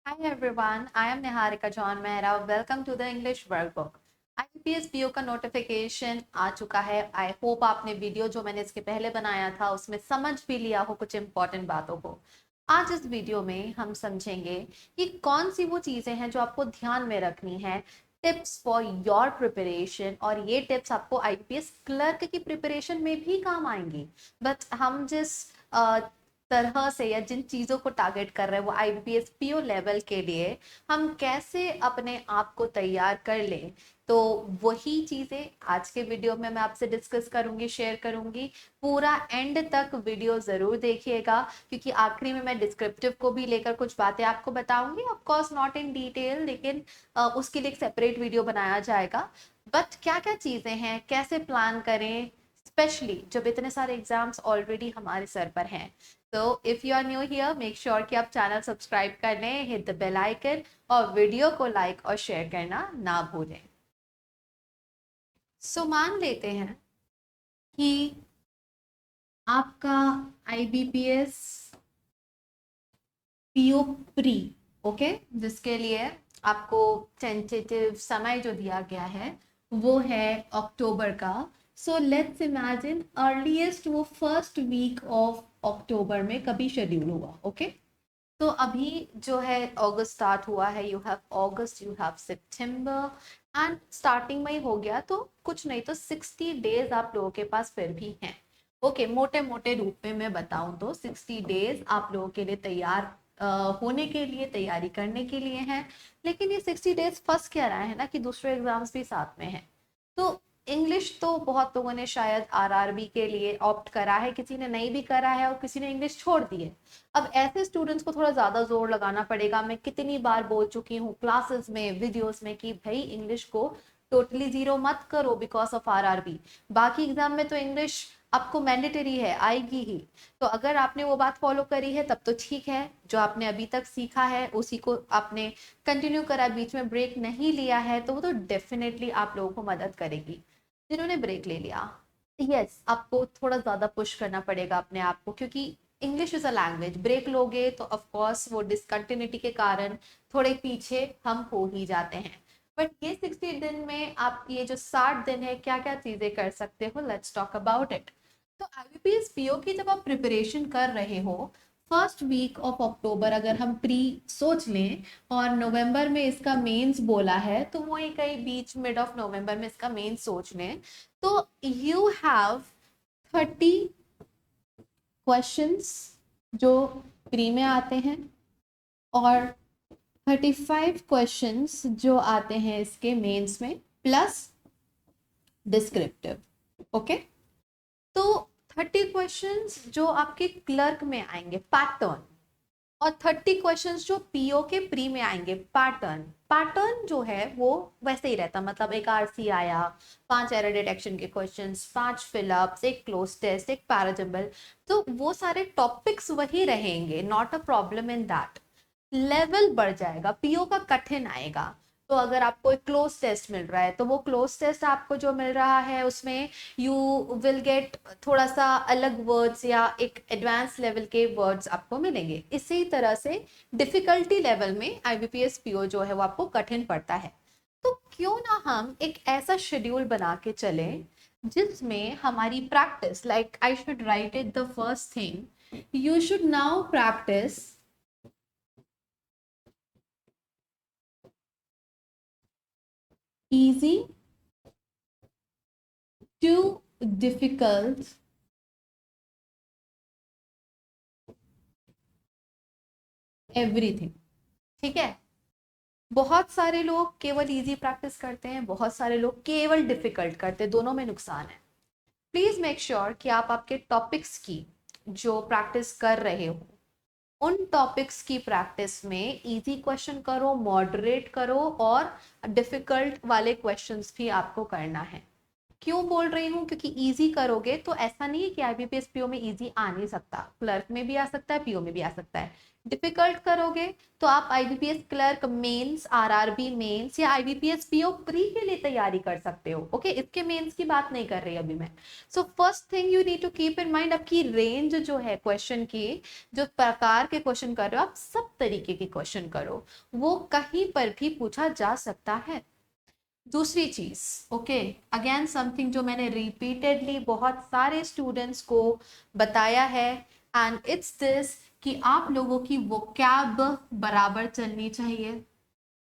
Hi everyone, I am Niharika John Mehra. Welcome to the English Workbook. IBPS PO का notification आ चुका है। I hope आपने video जो मैंने इसके पहले बनाया था उसमें समझ भी लिया हो कुछ इंपॉर्टेंट बातों को। आज इस वीडियो में हम समझेंगे कि कौन सी वो चीज़ें हैं जो आपको ध्यान में रखनी है, टिप्स फॉर योर प्रिपरेशन। और ये टिप्स आपको आईपीएस क्लर्क की प्रिपरेशन में भी काम आएंगी। बट हम जिस तरह से या जिन चीज़ों को टारगेट कर रहे हैं वो आईबीपीएस पीओ लेवल के लिए हम कैसे अपने आप को तैयार कर लें, तो वही चीज़ें आज के वीडियो में मैं आपसे डिस्कस करूंगी, शेयर करूंगी। पूरा एंड तक वीडियो ज़रूर देखिएगा क्योंकि आखिरी में मैं डिस्क्रिप्टिव को भी लेकर कुछ बातें आपको बताऊंगी। Of course not in detail, लेकिन उसके लिए एक सेपरेट वीडियो बनाया जाएगा। बट क्या क्या चीज़ें हैं, कैसे प्लान करें, स्पेशली जब इतने सारे एग्जाम्स ऑलरेडी हमारे सर पर हैं। तो if you are new here, make sure कि आप चैनल सब्सक्राइब कर लें, हिट द बेल आइकन और वीडियो को लाइक और शेयर करना ना भूलें। मान लेते हैं कि आपका आईबीपीएस पीओ प्री, ओके, जिसके लिए आपको टेंटेटिव समय जो दिया गया है वो है अक्टूबर का। सो लेट्स इमेजिन अर्लीस्ट वो फर्स्ट वीक ऑफ अक्टूबर में कभी शेड्यूल हुआ, ओके। तो अभी जो है अगस्त स्टार्ट हुआ है, you have August, you have September and starting में ही हो गया, तो कुछ नहीं तो 60 डेज आप लोगों के पास फिर भी हैं। ओके, मोटे मोटे रूप में मैं बताऊं तो 60 डेज आप लोगों के लिए तैयार होने के लिए, तैयारी करने के लिए हैं। लेकिन ये 60 डेज फंस क्या रहा है ना कि दूसरे एग्जाम्स भी साथ में हैं। तो इंग्लिश तो बहुत लोगों ने शायद आरआरबी के लिए ऑप्ट करा है, किसी ने नहीं भी करा है और किसी ने इंग्लिश छोड़ दी है। अब ऐसे स्टूडेंट्स को थोड़ा ज्यादा जोर लगाना पड़ेगा। मैं कितनी बार बोल चुकी हूँ क्लासेस में, वीडियोस में कि भाई इंग्लिश को टोटली जीरो मत करो बिकॉज ऑफ आरआरबी। बाकी एग्जाम में तो इंग्लिश आपको मैंडेटरी है, आएगी ही। तो अगर आपने वो बात फॉलो करी है तब तो ठीक है, जो आपने अभी तक सीखा है उसी को आपने कंटिन्यू करा, बीच में ब्रेक नहीं लिया है, तो वो तो डेफिनेटली आप लोगों को मदद करेगी। जिन्होंने ब्रेक ले लिया, यस, आपको थोड़ा ज्यादा पुश करना पड़ेगा अपने आप को, क्योंकि English is a language. Break लोगे तो ऑफ कोर्स वो डिसकंटिन्यूटी के कारण थोड़े पीछे हम हो ही जाते हैं। बट ये 60 दिन में आप ये जो 60 दिन है, क्या क्या चीजें कर सकते हो, लेट्स टॉक अबाउट इट। तो आईबीपीएस पीओ की जब आप प्रिपरेशन कर रहे हो, फर्स्ट वीक ऑफ अक्टूबर अगर हम प्री सोच लें और नवंबर में इसका मेंस बोला है, तो वो ही कहीं बीच मिड ऑफ नवंबर में इसका मेंस सोच लें, तो यू हैव 30 क्वेश्चंस जो प्री में आते हैं और 35 क्वेश्चंस जो आते हैं इसके मेंस में, प्लस डिस्क्रिप्टिव, ओके। तो 30 क्वेश्चंस जो आपके क्लर्क में आएंगे पैटर्न, और 30 क्वेश्चंस जो पीओ के प्री में आएंगे पैटर्न। पैटर्न जो है वो वैसे ही रहता, मतलब एक आरसी आया, 5 एरर डिटेक्शन के क्वेश्चंस, 5 फिलअप्स, एक क्लोज टेस्ट, एक पैराजम्बल। तो वो सारे टॉपिक्स वही रहेंगे, not a problem in that. Level बढ़ जाएगा, पीओ का कठिन आएगा। तो अगर आपको एक क्लोज टेस्ट मिल रहा है तो वो क्लोज टेस्ट आपको जो मिल रहा है उसमें यू विल गेट थोड़ा सा अलग वर्ड्स या एक एडवांस लेवल के वर्ड्स आपको मिलेंगे। इसी तरह से डिफिकल्टी लेवल में आईबीपीएस पीओ जो है वो आपको कठिन पड़ता है। तो क्यों ना हम एक ऐसा शेड्यूल बना के चलें जिसमें हमारी practice, like I should write it the first thing, you should now practice easy to difficult everything, ठीक है। बहुत सारे लोग केवल इजी प्रैक्टिस करते हैं, बहुत सारे लोग केवल डिफिकल्ट करते हैं, दोनों में नुकसान है। प्लीज मेक श्योर कि आप आपके टॉपिक्स की जो प्रैक्टिस कर रहे हो उन टॉपिक्स की प्रैक्टिस में इजी क्वेश्चन करो, मॉडरेट करो, और डिफिकल्ट वाले क्वेश्चंस भी आपको करना है। क्यों बोल रही हूँ, क्योंकि इजी करोगे तो ऐसा नहीं है कि आईबीपीएस पीओ में इजी आ नहीं सकता, क्लर्क में भी आ सकता है, पीओ में भी आ सकता है। डिफिकल्ट करोगे तो आप IBPS clerk mains, RRB mains या आईबीपीएस पीओ प्री के लिए तैयारी कर सकते हो। ओके, इसके मेंस की बात नहीं कर रही अभी मैं। So first thing you need to keep in mind, आपकी रेंज जो है क्वेश्चन की, जो प्रकार के क्वेश्चन कर रहे हो आप, सब तरीके के क्वेश्चन करो, वो कहीं पर भी पूछा जा सकता है। दूसरी चीज, ओके, अगेन समथिंग जो मैंने रिपीटेडली बहुत सारे स्टूडेंट्स को बताया है, एंड इट्स दिस कि आप लोगों की वोकैब बराबर चलनी चाहिए।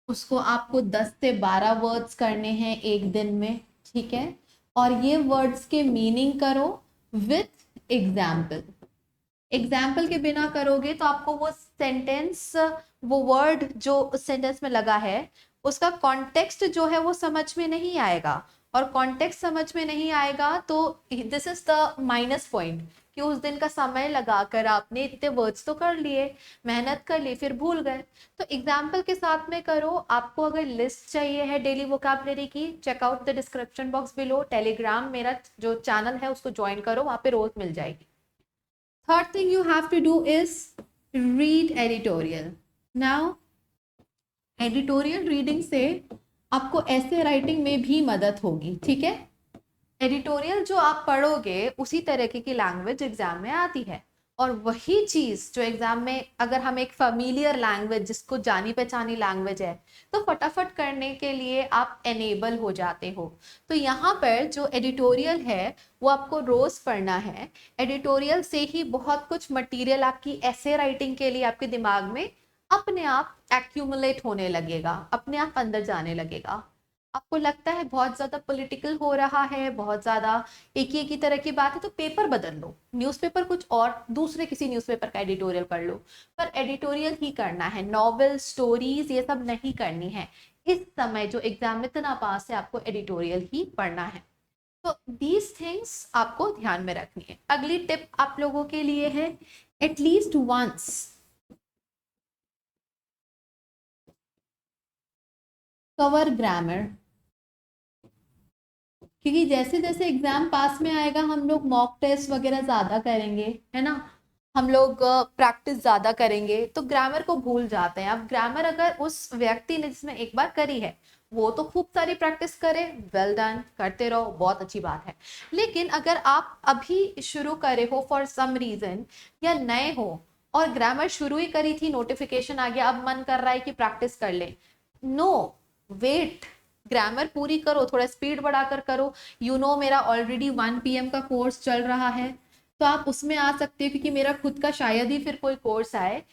उसको आपको 10 से 12 वर्ड्स करने हैं एक दिन में, ठीक है, और ये वर्ड्स के मीनिंग करो विथ एग्जाम्पल। एग्जाम्पल के बिना करोगे तो आपको वो सेंटेंस, वो वर्ड जो उस सेंटेंस में लगा है, उसका कॉन्टेक्स्ट जो है वो समझ में नहीं आएगा, और कॉन्टेक्स्ट समझ में नहीं आएगा तो this is the minus point, कि उस दिन का समय लगाकर आपने इतने वर्ड्स तो कर लिए, मेहनत कर ली, फिर भूल गए। तो एग्जाम्पल के साथ में करो। आपको अगर लिस्ट चाहिए है डेली वोकैबुलरी की, checkout the description box below, Telegram मेरा जो चैनल है उसको ज्वाइन करो, वहां पे रोज मिल जाएगी। Third thing you have to do is read editorial. Now, editorial reading से आपको ऐसे राइटिंग में भी मदद होगी, ठीक है। एडिटोरियल जो आप पढ़ोगे उसी तरीके की लैंग्वेज एग्जाम में आती है, और वही चीज जो एग्जाम में, अगर हम एक फेमिलियर लैंग्वेज, जिसको जानी पहचानी लैंग्वेज है, तो फटाफट करने के लिए आप एनेबल हो जाते हो। तो यहाँ पर जो एडिटोरियल है वो आपको रोज पढ़ना है। एडिटोरियल से ही बहुत कुछ मटेरियल आपकी ऐसे राइटिंग के लिए आपके दिमाग में अपने आप एक्यूमुलेट होने लगेगा, अपने आप अंदर जाने लगेगा। आपको लगता है बहुत ज्यादा पॉलिटिकल हो रहा है, बहुत ज्यादा एक ही तरह की बात है, तो पेपर बदल लो, न्यूज़पेपर कुछ और, दूसरे किसी न्यूज़पेपर का एडिटोरियल कर लो, पर एडिटोरियल ही करना है। नॉवेल, स्टोरीज ये सब नहीं करनी है इस समय जो एग्जाम में इतना पास है, आपको एडिटोरियल ही पढ़ना है। तो दीज थिंग्स आपको ध्यान में रखनी है। अगली टिप आप लोगों के लिए है, एटलीस्ट वंस कवर ग्रामर, क्योंकि जैसे जैसे एग्जाम पास में आएगा हम लोग मॉक टेस्ट वगैरह ज्यादा करेंगे, है ना, हम लोग प्रैक्टिस ज्यादा करेंगे, तो ग्रामर को भूल जाते हैं। अब ग्रामर अगर उस व्यक्ति ने जिसमें एक बार करी है वो तो खूब सारी प्रैक्टिस करे, वेल डन, करते रहो, बहुत अच्छी बात है। लेकिन अगर आप अभी शुरू करे हो फॉर सम रीजन, या नए हो और ग्रामर शुरू ही करी थी, नोटिफिकेशन आ गया, अब मन कर रहा है कि प्रैक्टिस कर ले, नो, वेट, ग्रामर पूरी करो, थोड़ा स्पीड बढ़ाकर करो। मेरा ऑलरेडी 1 PM का कोर्स चल रहा है, तो आप उसमें आ सकते हो, क्योंकि मेरा खुद का शायद ही फिर कोई कोर्स आए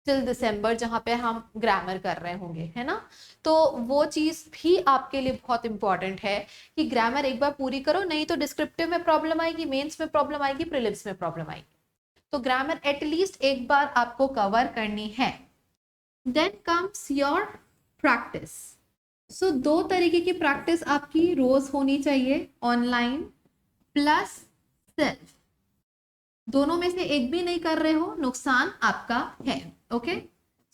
टिल दिसंबर जहाँ पे हम ग्रामर कर रहे होंगे, है ना। तो वो चीज भी आपके लिए बहुत इंपॉर्टेंट है कि ग्रामर एक बार पूरी करो, नहीं तो डिस्क्रिप्टिव में प्रॉब्लम आएगी, मेंस में प्रॉब्लम आएगी, प्रीलिम्स में प्रॉब्लम आएगी। तो ग्रामर एटलीस्ट एक बार आपको कवर करनी है। Then comes your practice. So 2 तरीके की प्रैक्टिस आपकी रोज होनी चाहिए, ऑनलाइन प्लस सेल्फ। दोनों में से एक भी नहीं कर रहे हो, नुकसान आपका है। Okay,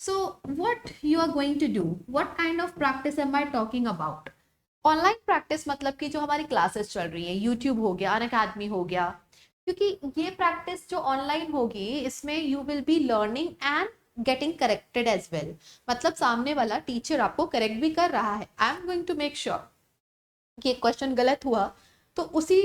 so what you are going to do, what kind of practice am I talking about. Online practice मतलब कि जो हमारी क्लासेस चल रही है, यूट्यूब हो गया, अनअकैडमी हो गया, क्योंकि ये प्रैक्टिस जो ऑनलाइन होगी इसमें you will be learning and getting corrected as well. मतलब सामने वाला टीचर आपको करेक्ट भी कर रहा है, I am going to make sure कि क्वेश्चन गलत हुआ तो उसी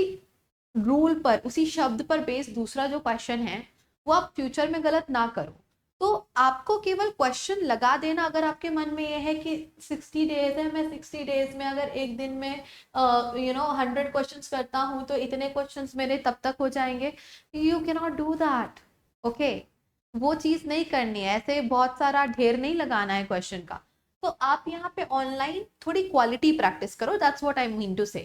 रूल पर, उसी शब्द पर बेस दूसरा जो क्वेश्चन है वो आप फ्यूचर में गलत ना करो। तो आपको केवल क्वेश्चन लगा देना, अगर आपके मन में ये है कि 60 डेज है, मैं 60 डेज में अगर एक दिन में 100 क्वेश्चंस करता हूँ तो इतने क्वेश्चंस मेरे तब तक हो जाएंगे, you can not do that. Okay, वो चीज नहीं करनी है, ऐसे बहुत सारा ढेर नहीं लगाना है क्वेश्चन का। तो आप यहाँ पे ऑनलाइन थोड़ी क्वालिटी प्रैक्टिस करो, that's what I mean to say,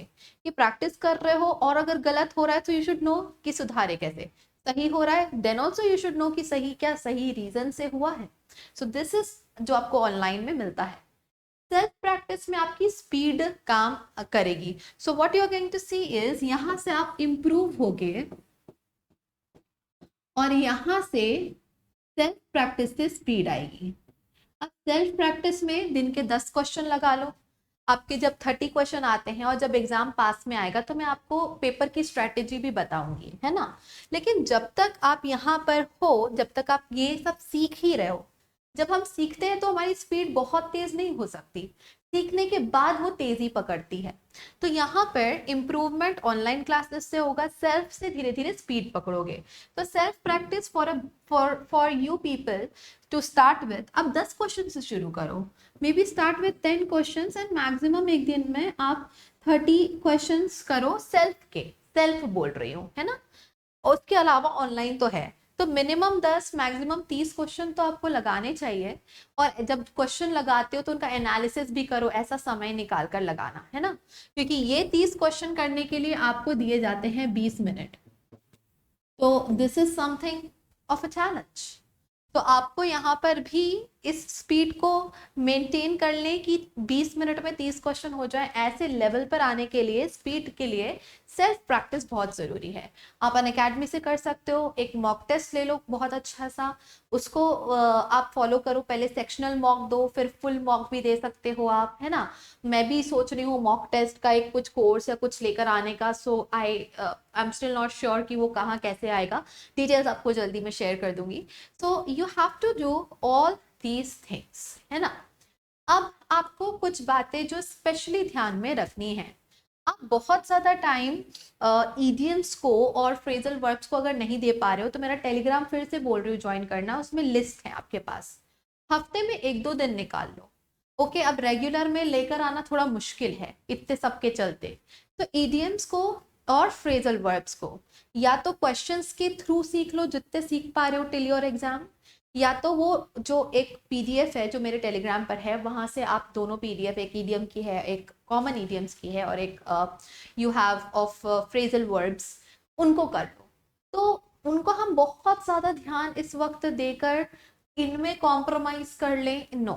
कि प्रैक्टिस कर रहे हो और अगर गलत हो रहा है तो यू शुड नो कि सुधारे कैसे, सही हो रहा है then also you should know कि सही क्या, सही रीजन से हुआ है। सो दिस इज जो आपको ऑनलाइन में मिलता है। सेल्फ प्रैक्टिस में आपकी स्पीड काम करेगी। So what you are going to see is, यहाँ से आप इंप्रूव होगे और यहाँ से सेल्फ प्रैक्टिस से स्पीड आएगी। अब सेल्फ प्रैक्टिस में दिन के 10 क्वेश्चन लगा लो, आपके जब 30 क्वेश्चन आते हैं और जब एग्जाम पास में आएगा तो मैं आपको पेपर की स्ट्रेटेजी भी बताऊंगी, है ना। लेकिन जब तक आप यहाँ पर हो, जब तक आप ये सब सीख ही रहे हो, जब हम सीखते हैं तो हमारी स्पीड बहुत तेज नहीं हो सकती, सीखने के बाद वो तेजी पकड़ती है। तो यहाँ पर इम्प्रूवमेंट ऑनलाइन क्लासेस से होगा, सेल्फ से धीरे धीरे स्पीड पकड़ोगे। तो self practice for you people to start with, अब 10 क्वेश्चन से शुरू करो, maybe start with 10 question and maximum एक दिन में आप 30 क्वेश्चन करो सेल्फ के, सेल्फ बोल रही हूँ, है ना। उसके अलावा ऑनलाइन तो है, तो मिनिमम 10 मैक्सिमम 30 क्वेश्चन तो आपको लगाने चाहिए। और जब क्वेश्चन लगाते हो तो उनका एनालिसिस भी करो, ऐसा समय निकाल कर लगाना, है ना, क्योंकि ये 30 क्वेश्चन करने के लिए आपको दिए जाते हैं 20 मिनट। तो this is something of a challenge. तो आपको यहाँ पर भी इस स्पीड को मेंटेन कर लें कि 20 मिनट में 30 क्वेश्चन हो जाए, ऐसे लेवल पर आने के लिए, स्पीड के लिए सेल्फ प्रैक्टिस बहुत ज़रूरी है। आप अनअकैडमी से कर सकते हो, एक मॉक टेस्ट ले लो बहुत अच्छा सा, उसको आप फॉलो करो, पहले सेक्शनल मॉक दो, फिर फुल मॉक भी दे सकते हो आप, है ना। मैं भी सोच रही हूँ मॉक टेस्ट का एक कुछ कोर्स या कुछ लेकर आने का, so I am still not sure कि वो कहाँ कैसे आएगा, डिटेल्स आपको जल्दी मैं शेयर कर दूंगी। So you have to do all these things, है ना। अब आपको कुछ बातें जो स्पेशली ध्यान में रखनी है, आप बहुत ज़्यादा टाइम ईडियम्स को और फ्रेजल वर्ब्स को अगर नहीं दे पा रहे हो तो मेरा टेलीग्राम फिर से बोल रही हूँ ज्वाइन करना, उसमें लिस्ट है आपके पास, हफ्ते में 1-2 दिन निकाल लो। ओके, अब रेगुलर में लेकर आना थोड़ा मुश्किल है इतने सबके चलते, तो ईडियम्स को और फ्रेजल वर्ब्स को या तो क्वेश्चंस के थ्रू सीख लो जितने सीख पा रहे हो टिल योर एग्जाम, या तो वो जो एक पीडीएफ है जो मेरे टेलीग्राम पर है, वहां से आप दोनों पीडीएफ, एक ईडियम की है, एक कॉमन ईडियम्स की है, और एक you have of phrasal verbs, उनको कर लो। तो उनको हम बहुत ज़्यादा ध्यान इस वक्त देकर इनमें कॉम्प्रोमाइज कर लें, no,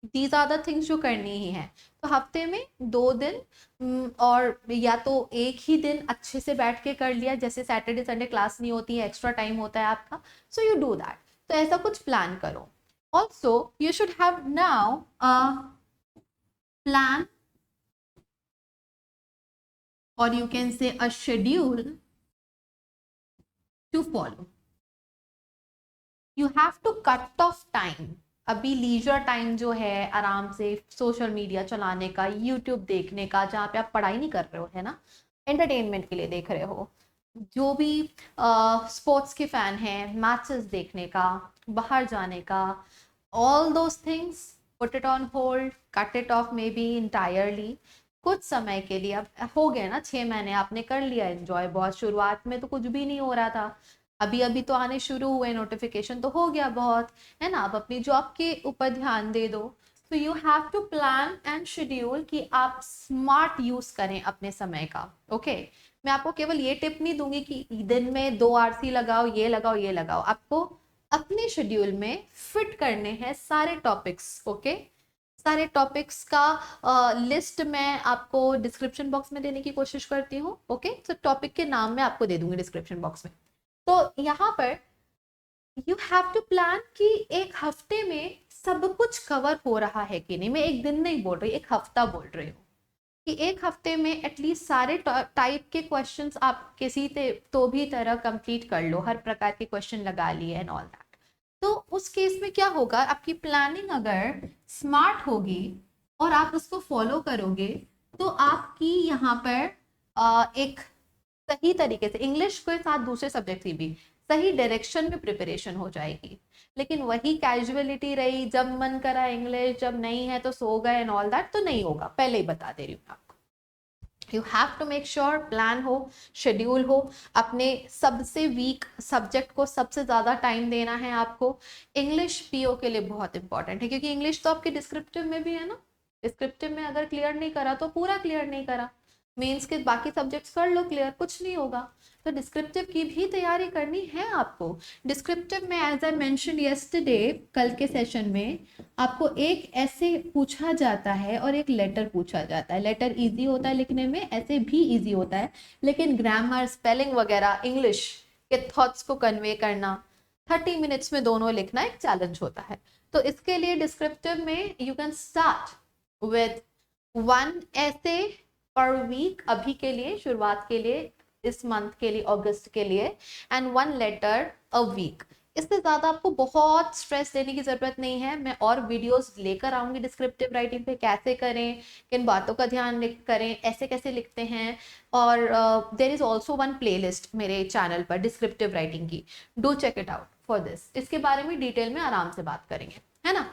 these are the things जो करनी ही है। तो हफ्ते में 2 दिन और या तो एक ही दिन अच्छे से बैठ के कर लिया, जैसे सैटरडे संडे क्लास नहीं होती है, एक्स्ट्रा टाइम होता है आपका, सो यू डू दैट। तो ऐसा कुछ प्लान करो। Also you should have now a plan, और you can say a schedule to follow. You have to cut off time, अभी लीजर टाइम जो है आराम से सोशल मीडिया चलाने का, यूट्यूब देखने का, जहाँ पे आप पढ़ाई नहीं कर रहे हो, है ना, एंटरटेनमेंट के लिए देख रहे हो, जो भी स्पोर्ट्स के फैन हैं, मैचेस देखने का, बाहर जाने का, all those things put it on hold, cut it of may be entirely, कुछ समय के लिए। अब हो गया ना 6 महीने आपने कर लिया एंजॉय, बहुत शुरुआत में तो कुछ भी नहीं हो रहा था, अभी अभी तो आने शुरू हुए नोटिफिकेशन, तो हो गया बहुत, है ना। अब अपनी जॉब के ऊपर ध्यान दे दो। तो you have to plan and schedule कि आप स्मार्ट यूज करें अपने समय का। ओके, मैं आपको केवल ये टिप नहीं दूंगी कि दिन में 2 आरसी लगाओ, ये लगाओ, ये लगाओ, आपको अपने शेड्यूल में फिट करने हैं सारे टॉपिक्स। ओके, सारे टॉपिक्स का लिस्ट मैं आपको डिस्क्रिप्शन बॉक्स में देने की कोशिश करती हूँ। ओके, तो टॉपिक के नाम मैं आपको दे दूंगी डिस्क्रिप्शन बॉक्स में। तो यहाँ पर यू हैव टू प्लान कि एक हफ्ते में सब कुछ कवर हो रहा है कि नहीं। मैं एक दिन नहीं बोल रही, एक हफ्ता बोल रही हूँ कि एक हफ्ते में एटलीस्ट सारे टाइप के क्वेश्चंस आप किसी तो भी तरह कंप्लीट कर लो, हर प्रकार के क्वेश्चन लगा लिए एंड ऑल दैट। तो उस केस में क्या होगा, आपकी प्लानिंग अगर स्मार्ट होगी और आप उसको फॉलो करोगे तो आपकी यहाँ पर एक सही तरीके से इंग्लिश के साथ दूसरे सब्जेक्ट की भी सही डायरेक्शन में प्रिपरेशन हो जाएगी। लेकिन वही कैजुअलिटी रही, जब मन करा इंग्लिश, जब नहीं है तो सो गए एंड ऑल दैट, तो नहीं होगा, पहले ही बता दे रही हूँ आपको। You have to make sure plan हो, शेड्यूल हो, अपने सबसे वीक सब्जेक्ट को सबसे ज़्यादा टाइम देना है आपको। इंग्लिश पीओ के लिए बहुत इंपॉर्टेंट है, क्योंकि इंग्लिश तो आपके डिस्क्रिप्टिव में भी है ना, डिस्क्रिप्टिव में अगर क्लियर नहीं करा तो पूरा क्लियर नहीं करा, मेंस के बाकी सब्जेक्ट्स कर लो क्लियर, कुछ नहीं होगा। तो डिस्क्रिप्टिव की भी तैयारी करनी है आपको। डिस्क्रिप्टिव में एज आई मेंशन यस्टरडे, कल के सेशन में आपको एक ऐसे पूछा जाता है और एक लेटर पूछा जाता है। लेटर इजी होता है लिखने में, ऐसे भी इजी होता है, लेकिन ग्रामर, स्पेलिंग वगैरह, इंग्लिश के थॉट्स को कन्वे करना, 30 मिनट्स में दोनों लिखना एक चैलेंज होता है। तो इसके लिए डिस्क्रिप्टिव में यू कैन स्टार्ट विद 1 ऐसे पर वीक अभी के लिए, शुरुआत के लिए, इस मंथ के लिए, अगस्त के लिए, एंड 1 लेटर अ वीक। इससे ज्यादा आपको बहुत स्ट्रेस लेने की जरूरत नहीं है। मैं और वीडियोस लेकर आऊंगी डिस्क्रिप्टिव राइटिंग पे, कैसे करें, किन बातों का ध्यान करें, ऐसे कैसे लिखते हैं। और देर इज ऑल्सो 1 प्लेलिस्ट मेरे चैनल पर डिस्क्रिप्टिव राइटिंग की, do check it out for this. इसके बारे में डिटेल में आराम से बात करेंगे, है ना।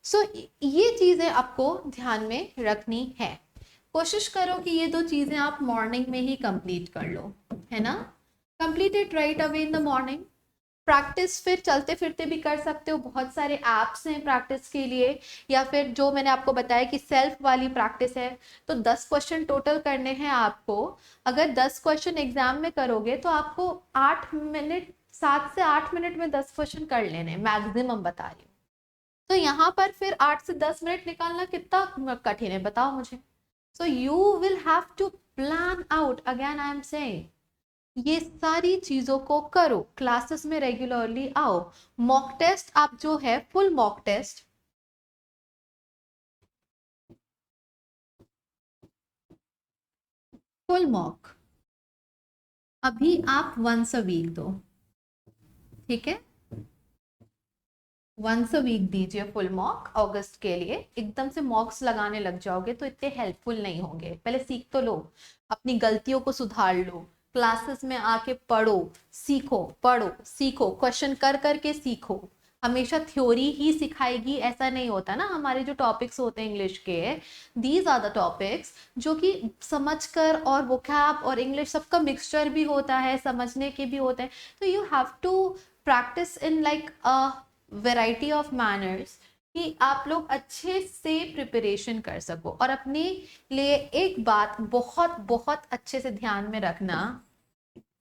सो ये चीजें आपको ध्यान में रखनी है। कोशिश करो कि ये 2 चीजें आप मॉर्निंग में ही कंप्लीट कर लो, है ना। Complete it right away in the morning. Practice फिर चलते फिरते भी कर सकते हो, बहुत सारे ऐप्स हैं प्रैक्टिस के लिए, या फिर जो मैंने आपको बताया कि सेल्फ वाली प्रैक्टिस है। तो 10 क्वेश्चन टोटल करने हैं आपको। अगर 10 क्वेश्चन एग्जाम में करोगे तो आपको 8 मिनट, 7 से 8 मिनट में 10 क्वेश्चन कर लेने, मैक्सिमम बता रही हूँ। तो यहाँ पर फिर 8 से 10 मिनट निकालना कितना कठिन है, बताओ मुझे। So you will have to plan out, again I am saying, ये सारी चीजों को करो, क्लासेस में रेगुलरली आओ। मॉक टेस्ट आप जो है, full mock test, full mock अभी आप वंस अ वीक दो, ठीक है। वंस अ वीक दीजिए फुल मॉक। अगस्त के लिए एकदम से मॉक्स लगाने लग जाओगे तो इतने हेल्पफुल नहीं होंगे। पहले सीख तो लो, अपनी गलतियों को सुधार लो, क्लासेस में आके पढ़ो, सीखो, पढ़ो सीखो, क्वेश्चन कर करके सीखो। हमेशा थ्योरी ही सिखाएगी ऐसा नहीं होता ना। हमारे जो टॉपिक्स होते हैं इंग्लिश के, दीज आर द टॉपिक्स जो कि समझकर, और वोकैब और इंग्लिश सबका मिक्सचर भी होता है, समझने के भी होते हैं। तो you have to practice in like a variety of manners, कि आप लोग अच्छे से प्रिपरेशन कर सको। और अपने लिए एक बात बहुत बहुत अच्छे से ध्यान में रखना,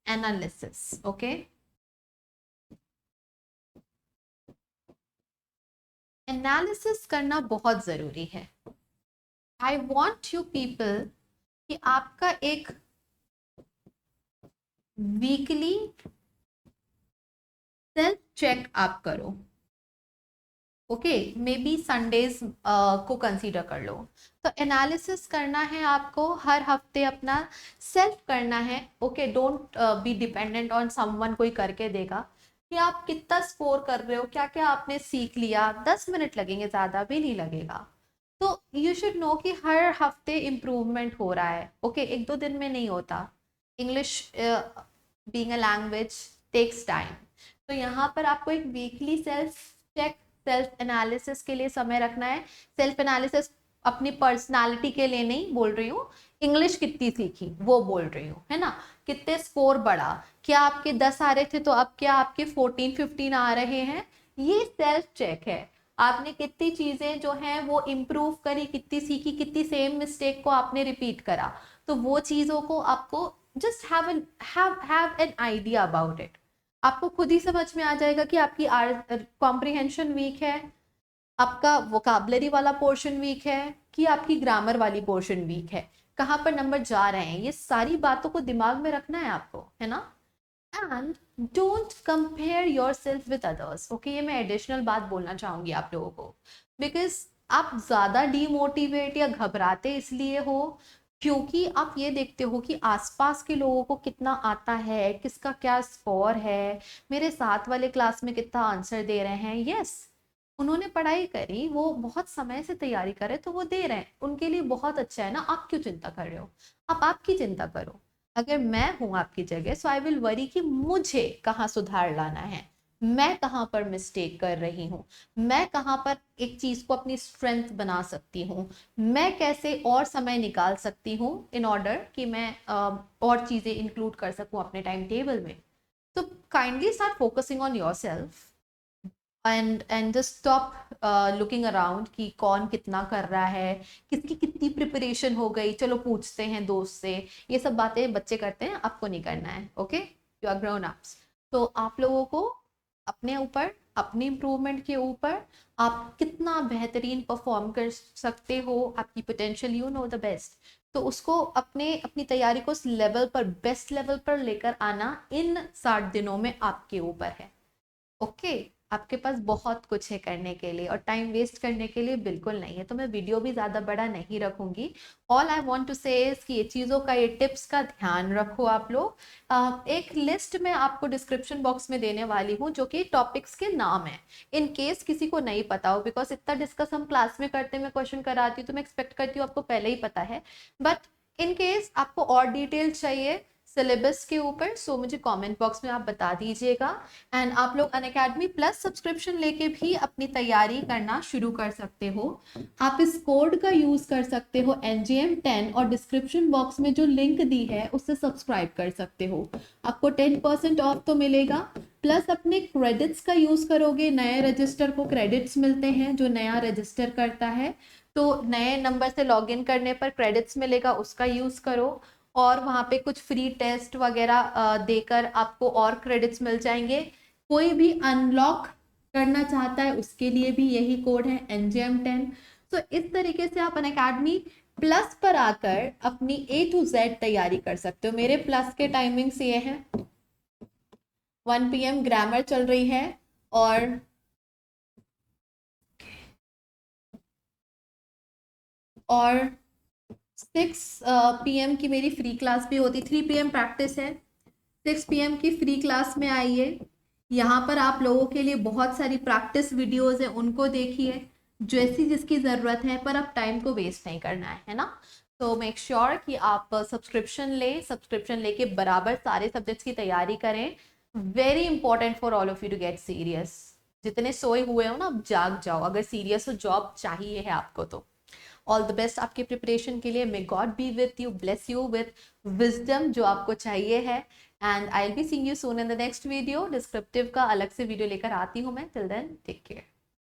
एनालिसिस, ओके। एनालिसिस करना बहुत जरूरी है। आई वॉन्ट यू पीपल कि आपका एक वीकली सेल्फ चेक आप करो, ओके। मे बी संडेज को कंसीडर कर लो। तो एनालिसिस करना है आपको हर हफ्ते, अपना सेल्फ करना है, okay. Don't be dependent on someone, कोई करके देगा, कि आप कितना स्कोर कर रहे हो, क्या क्या आपने सीख लिया। 10 मिनट लगेंगे, ज़्यादा भी नहीं लगेगा। तो यू शुड नो कि हर हफ्ते इम्प्रूवमेंट हो रहा है, ओके। 1-2 दिन में नहीं होता। English being a language takes time. तो यहाँ पर आपको एक weekly self check, self analysis के लिए समय रखना है। सेल्फ एनालिसिस अपनी पर्सनालिटी के लिए नहीं बोल रही हूँ, इंग्लिश कितनी सीखी वो बोल रही हूँ, है ना। कितने स्कोर बढ़ा, क्या आपके 10 आ रहे थे तो अब क्या आपके 14-15 आ रहे हैं। ये सेल्फ चेक है। आपने कितनी चीजें जो हैं वो इम्प्रूव करी, कितनी सीखी, कितनी सेम मिस्टेक को आपने रिपीट करा। तो वो चीजों को आपको just have an idea about it. आपको खुद ही समझ में आ जाएगा कि आपकी कॉम्प्रिहेंशन वीक है, आपका वोकाबलरी वाला पोर्शन वीक है, कि आपकी ग्रामर वाली पोर्शन वीक है, कहाँ पर नंबर जा रहे हैं। ये सारी बातों को दिमाग में रखना है आपको, है ना। And don't compare your self with others, okay. ये मैं एडिशनल बात बोलना चाहूंगी आप लोगों को, बिकॉज आप ज्यादा डीमोटिवेट या घबराते इसलिए हो क्योंकि आप ये देखते हो कि आसपास के लोगों को कितना आता है, किसका क्या स्कोर है, मेरे साथ वाले क्लास में कितना आंसर दे रहे हैं। यस, उन्होंने पढ़ाई करी, वो बहुत समय से तैयारी करे, तो वो दे रहे हैं, उनके लिए बहुत अच्छा है ना। आप क्यों चिंता कर रहे हो, आप आपकी चिंता करो। अगर मैं हूं आपकी जगह, सो आई विल वरी कि मुझे कहाँ सुधार लाना है, मैं कहाँ पर मिस्टेक कर रही हूँ, मैं कहाँ पर एक चीज को अपनी स्ट्रेंथ बना सकती हूँ, मैं कैसे और समय निकाल सकती हूँ इन ऑर्डर कि मैं और चीजें इंक्लूड कर सकूँ अपने टाइम टेबल में। तो kindly start focusing on your self, and just stop looking around कि कौन कितना कर रहा है, किसकी कितनी प्रिपरेशन हो गई, चलो पूछते हैं दोस्त से। ये सब बातें बच्चे करते हैं, आपको नहीं करना है, okay. You are grown ups. तो आप लोगों को अपने ऊपर, अपने इम्प्रूवमेंट के ऊपर, आप कितना बेहतरीन परफॉर्म कर सकते हो, आपकी potential, you know the best. तो उसको अपनी तैयारी को उस लेवल पर, बेस्ट लेवल पर लेकर आना इन 60 दिनों में आपके ऊपर है, ओके। आपके पास बहुत कुछ है करने के लिए और टाइम वेस्ट करने के लिए बिल्कुल नहीं है। तो मैं वीडियो भी ज़्यादा बड़ा नहीं रखूंगी। ऑल आई वांट टू से इज कि ये चीज़ों का, ये टिप्स का ध्यान रखो आप लोग। एक लिस्ट में आपको डिस्क्रिप्शन बॉक्स में देने वाली हूँ जो कि टॉपिक्स के नाम है, इन केस किसी को नहीं पता हो, बिकॉज इतना डिस्कस हम क्लास में करते हैं, मैं क्वेश्चन कराती हूँ तो मैं एक्सपेक्ट करती हूँ आपको पहले ही पता है। बट इन केस आपको और डिटेल चाहिए सिलेबस के ऊपर, सो मुझे कमेंट बॉक्स में आप बता दीजिएगा। एंड आप लोग अनअकैडमी प्लस सब्सक्रिप्शन लेके भी अपनी तैयारी करना शुरू कर सकते हो। आप इस कोड का यूज कर सकते हो NGM10, और डिस्क्रिप्शन बॉक्स में जो लिंक दी है उससे सब्सक्राइब कर सकते हो। आपको 10% ऑफ तो मिलेगा, प्लस अपने क्रेडिट्स का यूज करोगे। नए रजिस्टर को क्रेडिट्स मिलते हैं, जो नया रजिस्टर करता है तो नए नंबर से लॉगिन करने पर क्रेडिट्स मिलेगा, उसका यूज करो। और वहाँ पे कुछ फ्री टेस्ट वगैरह देकर आपको और क्रेडिट्स मिल जाएंगे। कोई भी अनलॉक करना चाहता है उसके लिए भी यही कोड है NGM10। तो इस तरीके से आप अनअकैडमी प्लस पर आकर अपनी A to Z तैयारी कर सकते हो। मेरे प्लस के टाइमिंग्स ये हैं, 1 PM ग्रामर चल रही है, और और 6 PM की मेरी फ्री क्लास भी होती, 3 PM प्रैक्टिस है, 6 PM की फ्री क्लास में आइए। यहाँ पर आप लोगों के लिए बहुत सारी प्रैक्टिस वीडियोस हैं, उनको देखिए जैसी जिसकी ज़रूरत है, पर अब टाइम को वेस्ट नहीं करना है ना। तो मेक श्योर कि आप सब्सक्रिप्शन लें, सब्सक्रिप्शन लेके बराबर सारे सब्जेक्ट्स की तैयारी करें। Very important for all of you to get serious. जितने सोए हुए हो ना, अब जाग जाओ, अगर सीरियस हो, जॉब चाहिए है आपको तो। ऑल द बेस्ट आपके प्रिपरेशन के लिए। May God be with you, bless you with wisdom जो आपको चाहिए है। And I will be seeing you soon in the next video. Descriptive का अलग से वीडियो लेकर आती हूँ मैं। Till then take care.